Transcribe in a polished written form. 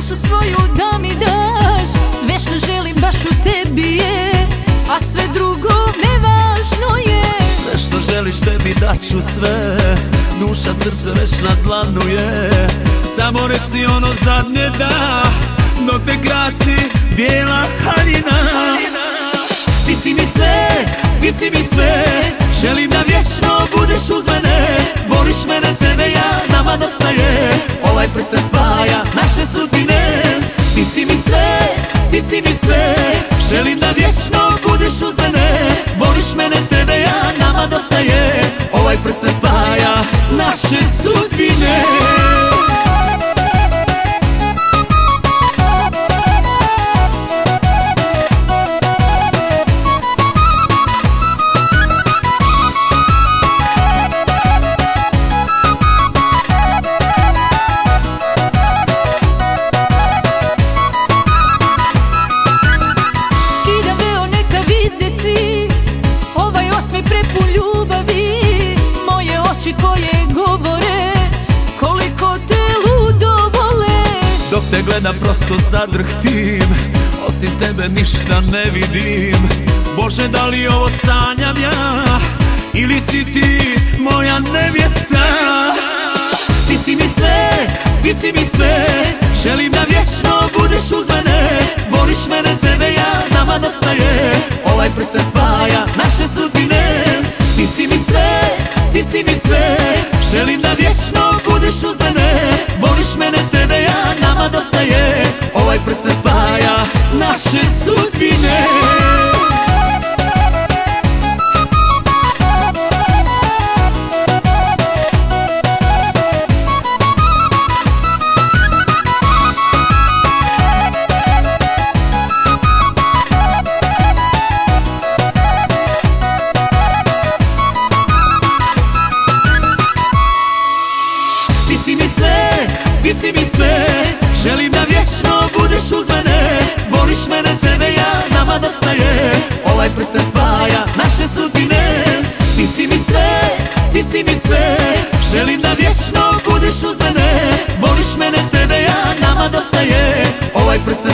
dušu svoju da mi daš. Sve što želim baš u tebi je, a sve drugo nevažno je. Sve što želiš tebi daću sve, duša srce već na dlanu je. Samo reci ono zadnje da, dok te krasi bijela haljina. Ti si mi sve, ti si mi sve, želim da vječno budeš uz mene. Voliš mene, tebe ja, nama dosta je. Ovaj prsten spaja naše sudbine. Ti si mi sve, ti si mi sve, želim da vječno budeš uz mene. Voliš mene, tebe ja, nama dosta je. Ovaj prsten spaja naše sudbine. Prepun ljubavi, moje oči koje govore koliko te ludo vole. Dok te gledam prosto zadrhtim, osim tebe ništa ne vidim. Bože, da li ovo sanjam ja, ili si ti moja nevjesta? Ti si mi sve, ti si mi sve, želim da vječno budeš uz mene. Voliš mene, tebe ja, nama dosta je. Ovaj prsten spaja naše sudbine. Ti si mi sve, ti si mi sve, želim da vječno budeš uz mene. Voliš mene, tebe ja, nama dosta je. Ovaj prsten spaja naše sudbine. Ti si mi sve, želim da vječno budeš uz mene. Voliš mene, tebe ja, nama dosta je. Ovaj prsten spaja naše sudbine. Ti si mi sve, ti si mi sve, želim da vječno budeš uz mene. Voliš mene, tebe ja, nama dosta je. Ovaj prsten